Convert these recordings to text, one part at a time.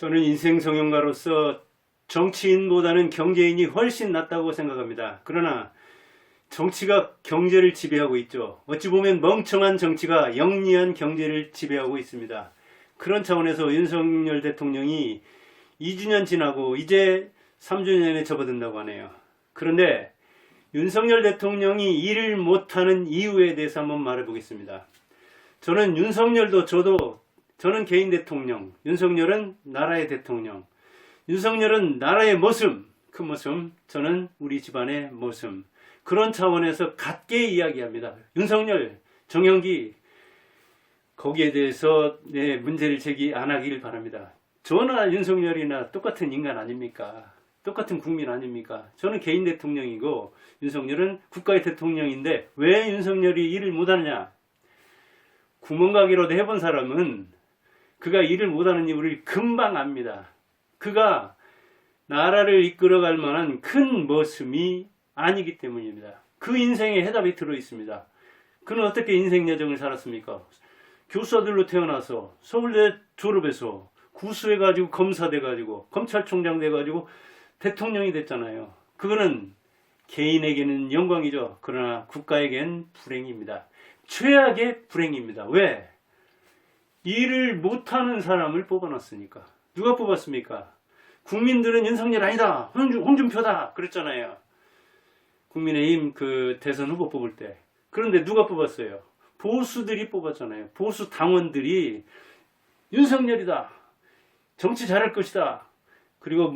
저는 인생 성형가로서 정치인보다는 경제인이 훨씬 낫다고 생각합니다. 그러나 정치가 경제를 지배하고 있죠. 어찌 보면 멍청한 정치가 영리한 경제를 지배하고 있습니다. 그런 차원에서 윤석열 대통령이 2주년 지나고 이제 3주년에 접어든다고 하네요. 그런데 윤석열 대통령이 일을 못하는 이유에 대해서 한번 말해보겠습니다. 저는 윤석열도 저는 개인 대통령, 윤석열은 나라의 대통령, 윤석열은 나라의 모습, 큰 모습, 저는 우리 집안의 모습. 그런 차원에서 같게 이야기합니다. 윤석열, 정영기 거기에 대해서 문제를 제기 안 하길 바랍니다. 저나 윤석열이나 똑같은 인간 아닙니까? 똑같은 국민 아닙니까? 저는 개인 대통령이고 윤석열은 국가의 대통령인데 왜 윤석열이 일을 못하느냐? 구멍가게로도 해본 사람은 그가 일을 못하는 이유를 금방 압니다. 그가 나라를 이끌어갈 만한 큰 모습이 아니기 때문입니다. 그 인생에 해답이 들어있습니다. 그는 어떻게 인생 여정을 살았습니까? 교사들로 태어나서 서울대 졸업해서 구수해가지고 검사 돼가지고 검찰총장 돼가지고 대통령이 됐잖아요. 그거는 개인에게는 영광이죠. 그러나 국가에겐 불행입니다. 최악의 불행입니다. 왜? 일을 못하는 사람을 뽑아놨으니까. 누가 뽑았습니까? 국민들은 윤석열 아니다. 홍준표다. 그랬잖아요. 국민의힘 그 대선 후보 뽑을 때. 그런데 누가 뽑았어요? 보수들이 뽑았잖아요. 보수 당원들이 윤석열이다. 정치 잘할 것이다. 그리고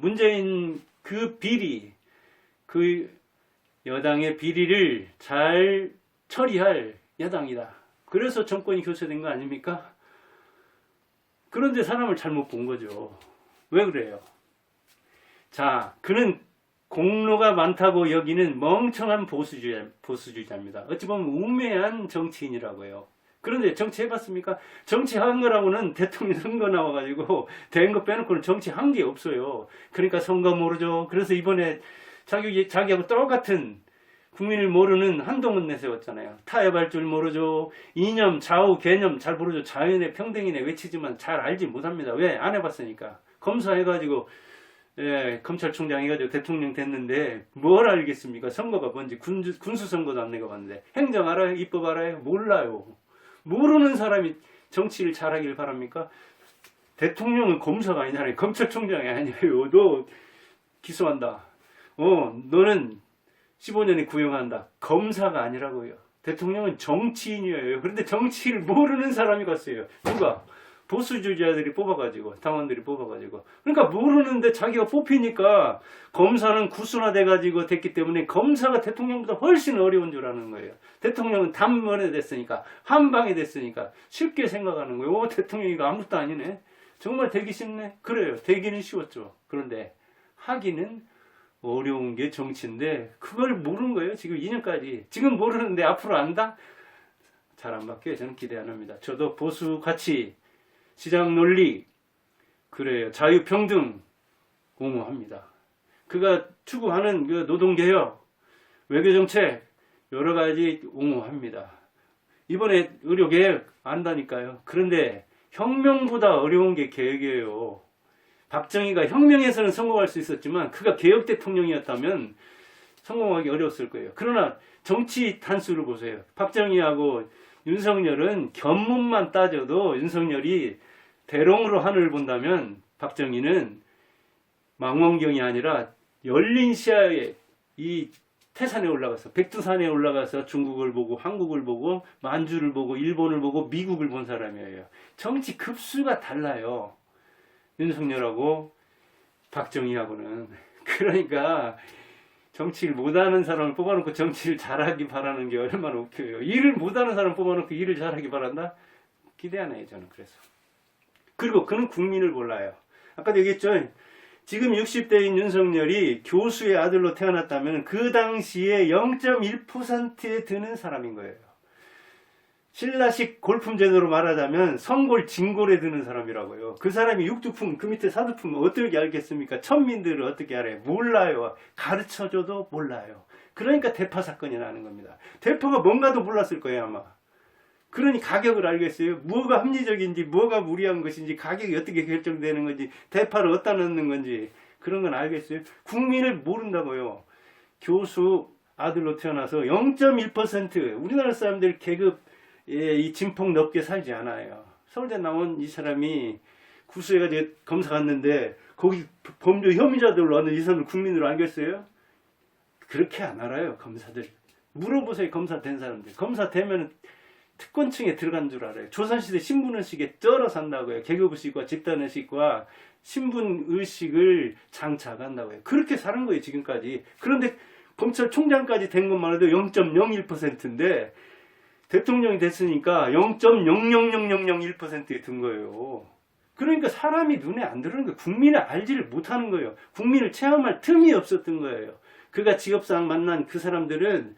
문재인 그 비리, 그 여당의 비리를 잘 처리할 여당이다. 그래서 정권이 교체된 거 아닙니까? 그런데 사람을 잘못 본 거죠. 왜 그래요? 자, 그는 공로가 많다고 여기는 멍청한 보수주의자입니다. 어찌 보면 우매한 정치인이라고요. 그런데 정치 해봤습니까? 정치한 거라고는 대통령 선거 나와가지고 된 거 빼놓고는 정치한 게 없어요. 그러니까 선거 모르죠. 그래서 이번에 자기하고 똑같은 국민을 모르는 한동훈 내세웠잖아요. 타협할 줄 모르죠. 이념, 좌우, 개념 잘 모르죠. 자연의 평등이네 외치지만 잘 알지 못합니다. 왜? 안 해봤으니까. 검사해가지고 검찰총장 해가지고 대통령 됐는데 뭘 알겠습니까? 선거가 뭔지 군수선거도 안 내가봤는데 행정 알아요? 입법 알아요? 몰라요. 모르는 사람이 정치를 잘하길 바랍니까? 대통령은 검사가 아니잖아요. 검찰총장이 아니에요. 너 기소한다. 너는 15년에 구형한다. 검사가 아니라고요. 대통령은 정치인이에요. 그런데 정치를 모르는 사람이 갔어요. 누가? 보수주의자들이 뽑아가지고, 당원들이 뽑아가지고. 그러니까 모르는데 자기가 뽑히니까 검사는 구순화돼가지고 됐기 때문에 검사가 대통령보다 훨씬 어려운 줄 아는 거예요. 대통령은 단번에 됐으니까, 한 방에 됐으니까 쉽게 생각하는 거예요. 대통령이가 아무것도 아니네. 정말 되기 쉽네. 그래요. 되기는 쉬웠죠. 그런데 하기는 어려운 게 정치인데 그걸 모르는 거예요. 지금 2년까지. 지금 모르는데 앞으로 안다? 잘 안 바뀌어요. 저는 기대 안 합니다. 저도 보수 가치, 시장 논리, 그래요. 자유평등 옹호합니다. 그가 추구하는 그 노동개혁, 외교정책 여러 가지 옹호합니다. 이번에 의료개혁 안다니까요. 그런데 혁명보다 어려운 게 개혁이에요. 박정희가 혁명에서는 성공할 수 있었지만 그가 개혁 대통령이었다면 성공하기 어려웠을 거예요. 그러나 정치 단수를 보세요. 박정희하고 윤석열은 견문만 따져도 윤석열이 대롱으로 하늘을 본다면 박정희는 망원경이 아니라 열린 시야에 이 태산에 올라가서 백두산에 올라가서 중국을 보고 한국을 보고 만주를 보고 일본을 보고 미국을 본 사람이에요. 정치 급수가 달라요. 윤석열하고 박정희하고는. 그러니까 정치를 못하는 사람을 뽑아놓고 정치를 잘하기 바라는 게 얼마나 웃겨요. 일을 못하는 사람 뽑아놓고 일을 잘하기 바란다? 기대 안 해요. 저는 그래서. 그리고 그는 국민을 몰라요. 아까도 얘기했죠. 지금 60대인 윤석열이 교수의 아들로 태어났다면 그 당시에 0.1%에 드는 사람인 거예요. 신라식 골품 제도로 말하자면 성골 진골에 드는 사람이라고요. 그 사람이 육두품 그 밑에 사두품 어떻게 알겠습니까? 천민들을 어떻게 알아요? 몰라요. 가르쳐줘도 몰라요. 그러니까 대파 사건이 나는 겁니다. 대파가 뭔가도 몰랐을 거예요 아마. 그러니 가격을 알겠어요? 뭐가 합리적인지, 뭐가 무리한 것인지, 가격이 어떻게 결정되는 건지, 대파를 어디다 넣는 건지, 그런 건 알겠어요? 국민을 모른다고요. 교수 아들로 태어나서 0.1% 우리나라 사람들 계급 이 진폭 넓게 살지 않아요. 서울대 나온 이 사람이 구수해가지고 검사 갔는데 거기 범죄 혐의자들로 왔는 이 사람을 국민으로 알겠어요? 그렇게 안 알아요. 검사들 물어보세요. 검사 된 사람들. 검사 되면 특권층에 들어간 줄 알아요. 조선시대 신분의식에 쩔어 산다고요. 계급의식과 집단의식과 신분의식을 장착한다고요. 그렇게 사는 거예요. 지금까지. 그런데 검찰총장까지 된 것만 해도 0.01%인데 대통령이 됐으니까 0.00001%에 든 거예요. 그러니까 사람이 눈에 안 들어오는 거예요. 국민을 알지를 못하는 거예요. 국민을 체험할 틈이 없었던 거예요. 그가 직업상 만난 그 사람들은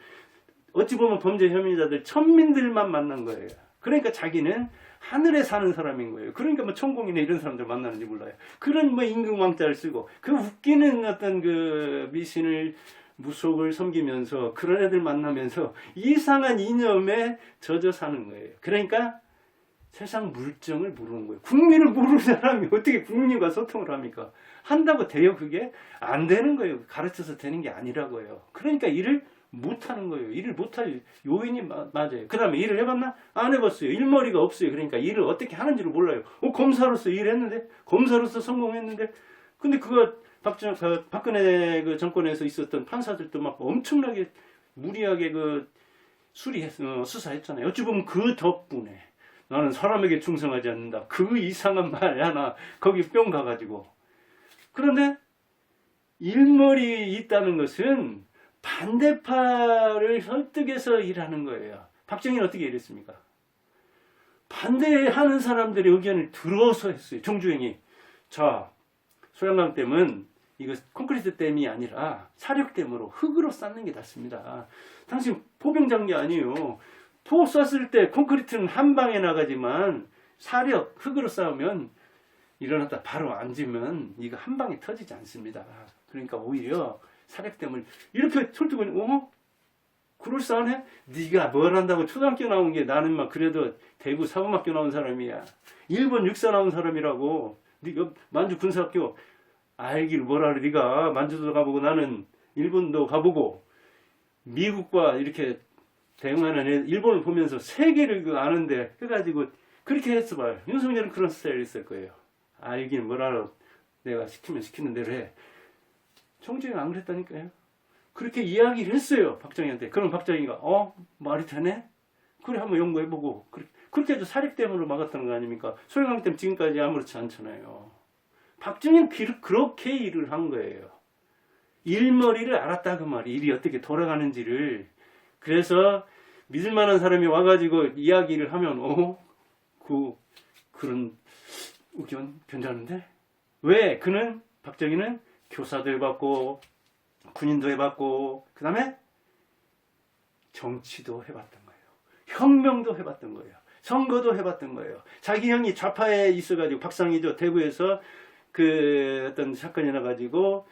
어찌 보면 범죄 혐의자들, 천민들만 만난 거예요. 그러니까 자기는 하늘에 사는 사람인 거예요. 그러니까 뭐 천공이나 이런 사람들 만나는지 몰라요. 그런 뭐 임금왕자를 쓰고 그 웃기는 어떤 그 미신을 무속을 섬기면서 그런 애들 만나면서 이상한 이념에 젖어 사는 거예요. 그러니까 세상 물정을 모르는 거예요. 국민을 모르는 사람이 어떻게 국민과 소통을 합니까? 한다고 돼요? 그게 안 되는 거예요. 가르쳐서 되는 게 아니라고요. 그러니까 일을 못하는 거예요. 일을 못할 요인이 맞아요. 그 다음에 일을 해봤나? 안 해봤어요. 일머리가 없어요. 그러니까 일을 어떻게 하는지를 몰라요. 검사로서 일했는데, 검사로서 성공했는데, 근데 그거 박근혜 그 정권에서 있었던 판사들도 막 엄청나게 무리하게 그 수사했잖아요. 어찌 보면 그 덕분에 나는 사람에게 충성하지 않는다. 그 이상한 말 하나 거기 뿅 가가지고. 그런데 일머리 있다는 것은 반대파를 설득해서 일하는 거예요. 박정희는 어떻게 일했습니까? 반대하는 사람들의 의견을 들어서 했어요. 정주행이. 자, 소양강댐은 이거 콘크리트 댐이 아니라 사력댐으로 흙으로 쌓는 게 낫습니다. 당신 포병 게 아니에요. 포 쐈을 때 콘크리트는 한 방에 나가지만 사력 흙으로 쌓으면 일어났다 바로 앉으면 이거 한 방에 터지지 않습니다. 그러니까 오히려 사력댐을 이렇게 설득을 그럴싸하네? 네가 뭘 한다고 초등학교 나온 게 나는 막 그래도 대구 사범학교 나온 사람이야. 일본 육사 나온 사람이라고. 네가 만주 군사학교 알길 뭐라 그래. 네가 만주도 가보고 나는 일본도 가보고 미국과 이렇게 대응하는 일본을 보면서 세계를 아는데 해가지고 그렇게 했어 봐요. 윤석열은 그런 스타일이 있을 거예요. 알긴 뭐라 내가 시키면 시키는 대로 해. 정주행 안 그랬다니까요. 그렇게 이야기를 했어요. 박정희한테. 그럼 박정희가 말이 되네? 그래 한번 연구해보고 그렇게 해도 사립댐으로 막았다는 거 아닙니까? 소양강댐 지금까지 아무렇지 않잖아요. 박정희는 그렇게 일을 한 거예요. 일머리를 알았다 그 말이. 일이 어떻게 돌아가는지를. 그래서 믿을만한 사람이 와가지고 이야기를 하면 그런 의견 괜찮은데? 왜? 박정희는 교사도 해봤고 군인도 해봤고 그 다음에 정치도 해봤던 거예요. 혁명도 해봤던 거예요. 선거도 해봤던 거예요. 자기 형이 좌파에 있어가지고 박상희죠. 대구에서 그 어떤 사건이 나가지고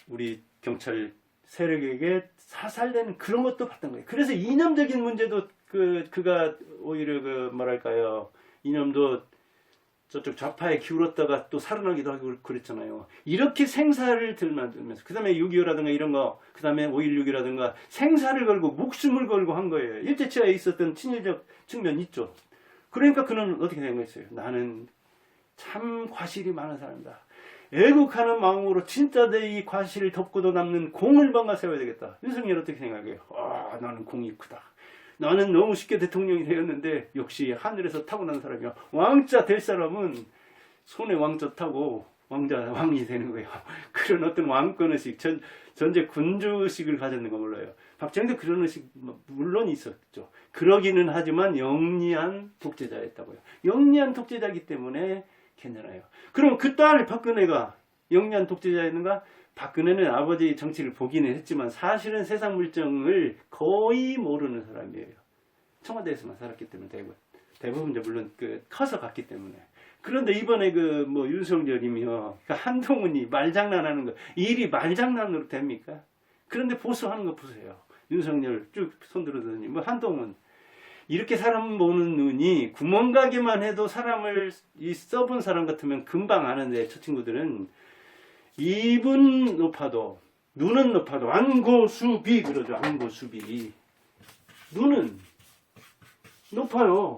우리 경찰 세력에게 사살되는 그런 것도 봤던 거예요. 그래서 이념적인 문제도 그가 오히려 뭐랄까요, 이념도 저쪽 좌파에 기울었다가 또 살아나기도 하고 그랬잖아요. 이렇게 생사를 들면서 그 다음에 6.25라든가 이런 거, 그 다음에 5.16이라든가 생사를 걸고 목숨을 걸고 한 거예요. 일제치하에 있었던 친일적 측면 있죠. 그러니까 그는 어떻게 된 거였어요? 나는 참 과실이 많은 사람이다. 애국하는 마음으로 진짜 이 과실을 덮고도 남는 공을 방가 세워야 되겠다. 윤석열 어떻게 생각해요? 나는 공이 크다. 나는 너무 쉽게 대통령이 되었는데 역시 하늘에서 타고난 사람이야. 왕자 될 사람은 손에 왕자 타고 왕이 되는 거예요. 그런 어떤 왕권의식, 전제 군주의식을 가졌는 거 몰라요. 박정희도 그런 의식 물론 있었죠. 그러기는 하지만 영리한 독재자였다고요. 영리한 독재자이기 때문에 괜찮아요. 그럼 그 딸 박근혜가 영리한 독재자였는가? 박근혜는 아버지 정치를 보기는 했지만 사실은 세상 물정을 거의 모르는 사람이에요. 청와대에서만 살았기 때문에 대부분 이제 물론 커서 갔기 때문에. 그런데 이번에 윤석열이며 한동훈이 말장난하는 거, 일이 말장난으로 됩니까? 그런데 보수하는 거 보세요. 윤석열 쭉 손들어더니 한동훈 이렇게 사람 보는 눈이 구멍가게만 해도 사람을 써본 사람 같으면 금방 아는데 저 친구들은 입은 높아도 눈은 높아도 안고수비 그러죠. 안고수비. 눈은 높아요.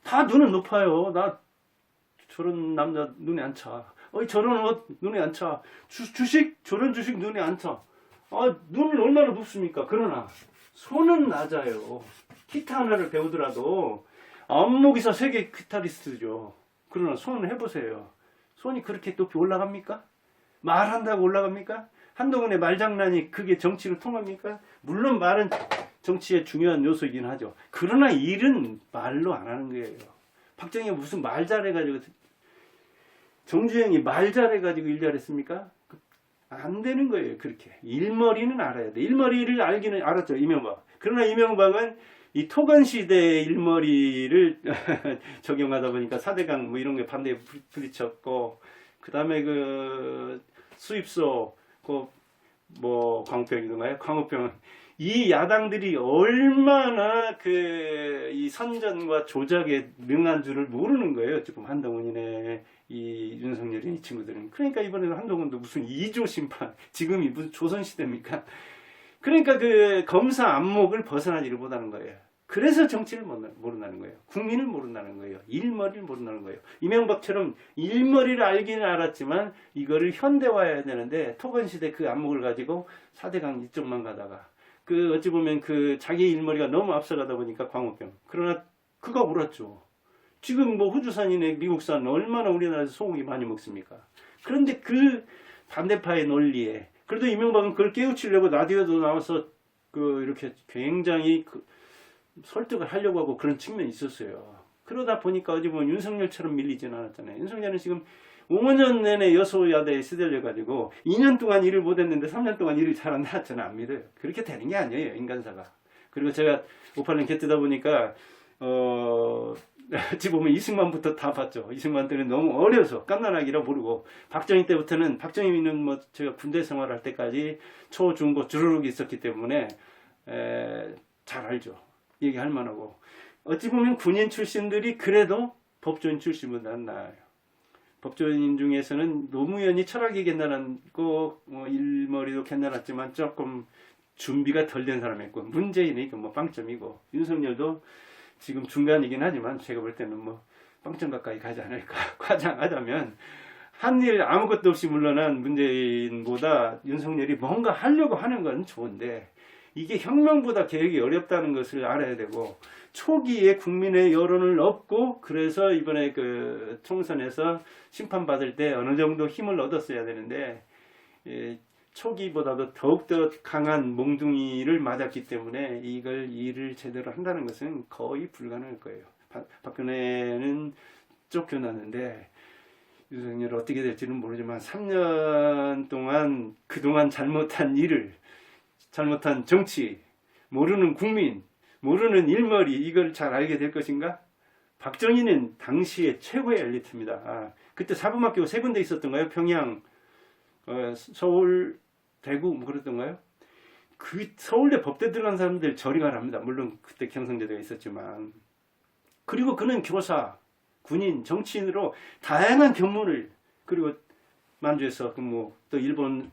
다 눈은 높아요. 나 저런 남자 눈에 안 차. 저런 옷 눈에 안 차. 주식 저런 주식 눈에 안 차. 눈은 얼마나 높습니까? 그러나 손은 낮아요. 기타 하나를 배우더라도 안목이서 세계 기타리스트죠. 그러나 손을 해보세요. 손이 그렇게 높이 올라갑니까? 말한다고 올라갑니까? 한동훈의 말장난이 그게 정치로 통합니까? 물론 말은 정치의 중요한 요소이긴 하죠. 그러나 일은 말로 안 하는 거예요. 박정희가 무슨 말 잘해가지고 정주행이 말 잘해가지고 일 잘했습니까? 안 되는 거예요. 그렇게 일머리는 알아야 돼. 일머리를 알기는 알았죠. 이명박. 그러나 이명박은 이 토건 시대의 일머리를 적용하다 보니까 4대강 뭐 이런 게 반대에 부딪혔고, 그 다음에 그 수입소 뭐 광우병이던가요? 광우병. 이 야당들이 얼마나 이 선전과 조작에 능한 줄을 모르는 거예요. 지금 한동훈이네, 이 윤석열이 이 친구들은. 그러니까 이번에는 한동훈도 무슨 2조 심판, 지금이 무슨 조선시대입니까? 그러니까 그 검사 안목을 벗어나지를 못하는 거예요. 그래서 정치를 모른다는 거예요. 국민을 모른다는 거예요. 일머리를 모른다는 거예요. 이명박처럼 일머리를 알기는 알았지만 이거를 현대화해야 되는데 토건시대 그 안목을 가지고 4대강 이쪽만 가다가 어찌 보면 자기 일머리가 너무 앞서가다 보니까 광우병. 그러나 그가 옳았죠. 지금 뭐 호주산이네 미국산 얼마나 우리나라에서 소고기 많이 먹습니까? 그런데 그 반대파의 논리에 그래도 이명박은 그걸 깨우치려고 라디오도 나와서 이렇게 굉장히 설득을 하려고 하고 그런 측면이 있었어요. 그러다 보니까 어찌 보면 윤석열처럼 밀리지는 않았잖아요. 윤석열은 지금 5년 내내 여소야대에 시들려가지고 2년 동안 일을 못했는데 3년 동안 일을 잘한다. 저는 안 믿어요. 그렇게 되는 게 아니에요. 인간사가. 그리고 제가 586 곁들다 보니까 어찌 보면 이승만부터 다 봤죠. 이승만 때는 너무 어려서 깜나라기라 모르고, 박정희 때부터는, 박정희는 뭐 제가 군대 생활할 때까지 초, 중, 고 주르륵 있었기 때문에 잘 알죠. 얘기할 만하고. 어찌 보면 군인 출신들이 그래도 법조인 출신보다는 나아요. 법조인 중에서는 노무현이 철학이 괜찮았고 일머리도 괜찮았지만 조금 준비가 덜 된 사람이었고, 문재인이 뭐 빵점이고, 윤석열도 지금 중간이긴 하지만 제가 볼 때는 뭐 빵점 가까이 가지 않을까. 과장하자면 한 일 아무것도 없이 물러난 문재인보다 윤석열이 뭔가 하려고 하는 건 좋은데, 이게 혁명보다 계획이 어렵다는 것을 알아야 되고, 초기에 국민의 여론을 얻고 그래서 이번에 총선에서 심판받을 때 어느 정도 힘을 얻었어야 되는데, 초기보다도 더욱더 강한 몽둥이를 맞았기 때문에 일을 제대로 한다는 것은 거의 불가능할 거예요. 박근혜는 쫓겨났는데 윤석열 어떻게 될지는 모르지만 3년 동안 그동안 잘못한 일을, 잘못한 정치, 모르는 국민, 모르는 일머리, 이걸 잘 알게 될 것인가? 박정희는 당시의 최고의 엘리트입니다. 그때 사범학교 3군데 있었던가요? 평양, 서울, 대구 뭐 그랬던가요? 서울대 법대 들어간 사람들 저리 가랍니다. 물론 그때 경성대가 있었지만. 그리고 그는 교사, 군인, 정치인으로 다양한 견문을, 그리고 만주에서 또 일본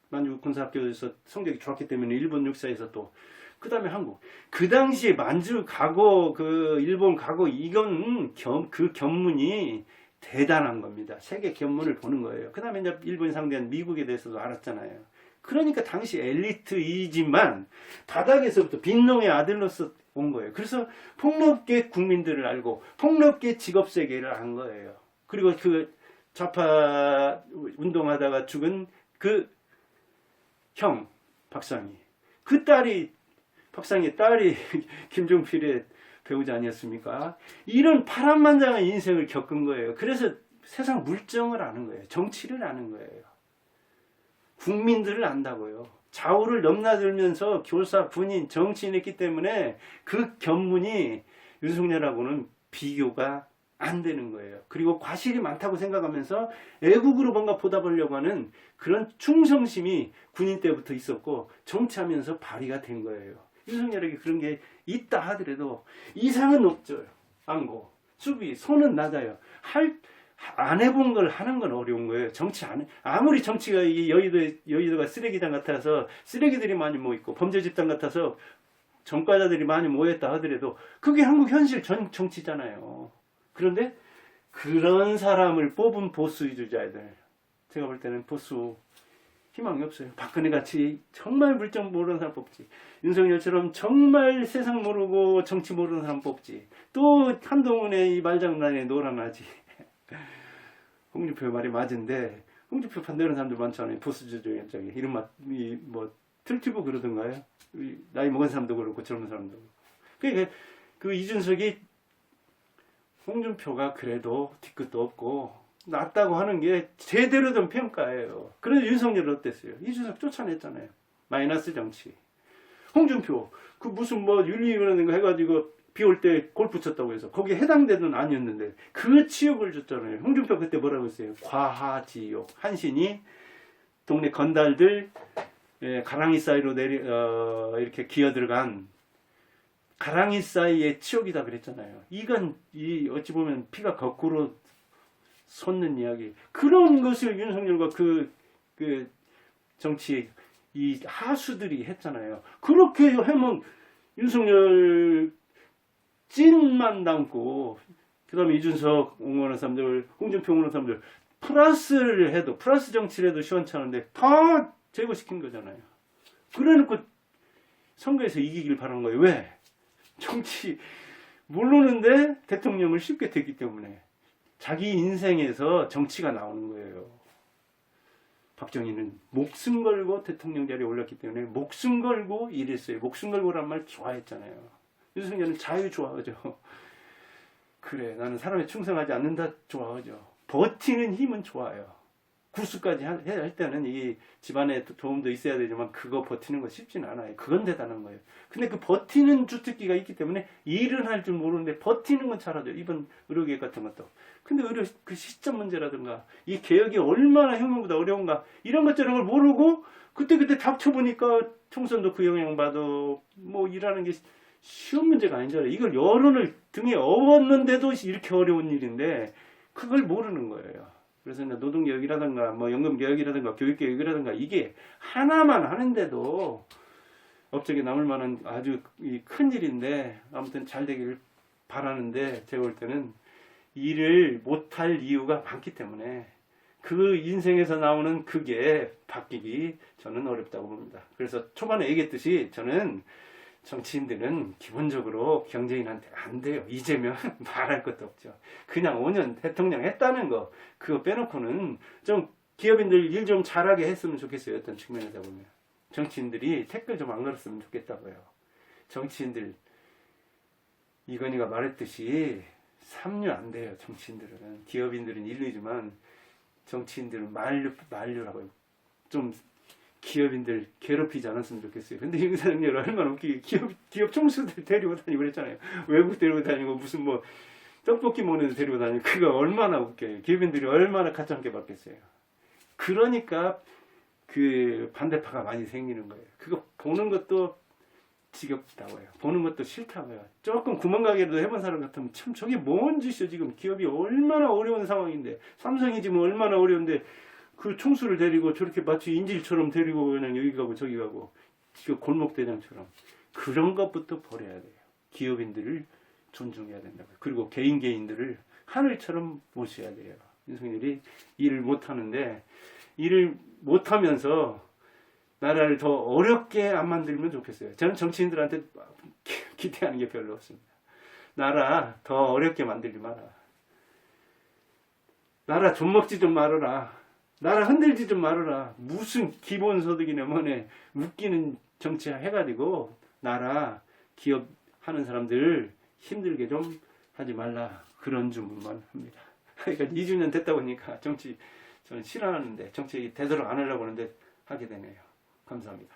만주 군사학교에서 성적이 좋았기 때문에 일본 육사에서 또, 그 다음에 한국. 그 당시에 만주 가고 일본 가고, 이건 그 견문이 대단한 겁니다. 세계 견문을 보는 거예요. 그 다음에 이제 일본이 상대한 미국에 대해서도 알았잖아요. 그러니까 당시 엘리트이지만 바닥에서부터 빈농의 아들로서 온 거예요. 그래서 폭넓게 국민들을 알고 폭넓게 직업세계를 안 거예요. 그리고 좌파 운동하다가 죽은 형 박상희, 박상희 딸이 김종필의 배우자 아니었습니까? 이런 파란만장한 인생을 겪은 거예요. 그래서 세상 물정을 아는 거예요. 정치를 아는 거예요. 국민들을 안다고요. 좌우를 넘나들면서 교사, 군인, 정치인했기 때문에 그 견문이 윤석열하고는 비교가 안 되는 거예요. 그리고 과실이 많다고 생각하면서 애국으로 뭔가 보답하려고 하는 그런 충성심이 군인 때부터 있었고 정치하면서 발휘가 된 거예요. 윤석열에게 그런 게 있다 하더라도 이상은 없죠. 안고 수비 손은 낮아요. 안 해본 걸 하는 건 어려운 거예요. 아무리 정치가 이 여의도가 쓰레기장 같아서 쓰레기들이 많이 모이고 범죄 집단 같아서 전과자들이 많이 모였다 하더라도 그게 한국 현실 정치잖아요. 그런데 그런 사람을 뽑은 보수주자들, 제가 볼 때는 보수 희망이 없어요. 박근혜 같이 정말 물정 모르는 사람 뽑지. 윤석열처럼 정말 세상 모르고 정치 모르는 사람 뽑지. 또 한동훈의 이 말장난에 놀아나지. 홍준표 말이 맞은데 홍준표 반대하는 사람들 많잖아요. 보수주의 저기 이런 뭐 틀티고 그러던가요? 나이 먹은 사람도 그렇고 젊은 사람도 그러니까 그 이준석이 홍준표가 그래도 뒤끝도 없고 낫다고 하는 게 제대로 된 평가예요. 그런데 윤석열은 어땠어요? 이준석 쫓아냈잖아요. 마이너스 정치. 홍준표 그 무슨 뭐 윤리 그러는 거 해가지고 비 올 때 골프 쳤다고 해서 거기에 해당되는 아니었는데 그 치욕을 줬잖아요. 홍준표 그때 뭐라고 했어요? 과하지욕. 한신이 동네 건달들 가랑이 사이로 이렇게 기어 들어간 가랑이 사이의 치욕이다 그랬잖아요. 이건 어찌 보면 피가 거꾸로 솟는 이야기. 그런 것을 윤석열과 그 정치 이 하수들이 했잖아요. 그렇게 하면 윤석열 찐만 남고 그다음에 이준석 옹호하는 사람들, 홍준표 옹호하는 사람들 플러스를 해도 플러스 정치를 해도 시원찮은데 다 제거시킨 거잖아요. 그래놓고 선거에서 이기길 바라는 거예요. 왜? 정치 모르는데 대통령을 쉽게 됐기 때문에 자기 인생에서 정치가 나오는 거예요. 박정희는 목숨 걸고 대통령 자리에 올랐기 때문에 목숨 걸고 일했어요. 목숨 걸고란 말 좋아했잖아요. 윤석열은 자유 좋아하죠. 그래 나는 사람에 충성하지 않는다 좋아하죠. 버티는 힘은 좋아요. 구수까지 할 때는 이 집안에 도움도 있어야 되지만 그거 버티는 거 쉽지는 않아요. 그건 대단한 거예요. 근데 그 버티는 주특기가 있기 때문에 일은 할 줄 모르는데 버티는 건 잘하죠. 이번 의료개혁 같은 것도. 근데 의료 그 시점 문제라든가 이 개혁이 얼마나 혁명보다 어려운가 이런 것 저런 걸 모르고 그때 닥쳐보니까 총선도 그 영향받아 뭐 일하는 게 쉬운 문제가 아니잖아요. 이걸 여론을 등에 업었는데도 이렇게 어려운 일인데 그걸 모르는 거예요. 그래서 노동개혁이라든가 뭐 연금개혁이라든가 교육개혁이라든가 이게 하나만 하는데도 업적에 남을 만한 아주 큰 일인데 아무튼 잘 되길 바라는데 제가 볼 때는 일을 못할 이유가 많기 때문에 그 인생에서 나오는 그게 바뀌기 저는 어렵다고 봅니다. 그래서 초반에 얘기했듯이 저는 정치인들은 기본적으로 경제인한테 안 돼요. 이재명 말할 것도 없죠. 그냥 5년 대통령 했다는 거 그거 빼놓고는 좀 기업인들 일 좀 잘하게 했으면 좋겠어요. 어떤 측면에서 보면 정치인들이 댓글 좀 안 걸었으면 좋겠다고요. 정치인들 이건희가 말했듯이 삼류 안 돼요. 정치인들은 기업인들은 인류지만 정치인들은 만류라고요. 좀 기업인들 괴롭히지 않았으면 좋겠어요. 근데 윤석열 얼마나 웃기게 기업 총수들 데리고 다니고 그랬잖아요. 외국 데리고 다니고 무슨 뭐 떡볶이 먹는 데 데리고 다니고 그거 얼마나 웃겨요. 기업인들이 얼마나 가짜게 받겠어요. 그러니까 그 반대파가 많이 생기는 거예요. 그거 보는 것도 지겹다고요. 보는 것도 싫다고요. 조금 구멍가게라도 해본 사람 같으면 참 저게 뭔 짓이야. 지금 기업이 얼마나 어려운 상황인데 삼성이 지금 얼마나 어려운데 그 총수를 데리고 저렇게 마치 인질처럼 데리고 그냥 여기 가고 저기 가고 골목대장처럼 그런 것부터 버려야 돼요. 기업인들을 존중해야 된다고요. 그리고 개인들을 하늘처럼 모셔야 돼요. 윤석열이 일을 못하는데 일을 못하면서 나라를 더 어렵게 안 만들면 좋겠어요. 저는 정치인들한테 기대하는 게 별로 없습니다. 나라 더 어렵게 만들지 마라. 나라 좀 먹지 좀 말아라. 나라 흔들지 좀 말아라. 무슨 기본소득이나 뭐네 웃기는 정치 해가지고 나라 기업 하는 사람들 힘들게 좀 하지 말라. 그런 주문만 합니다. 그러니까 2주년 됐다 보니까 정치 저는 싫어하는데 정치 되도록 안 하려고 하는데 하게 되네요. 감사합니다.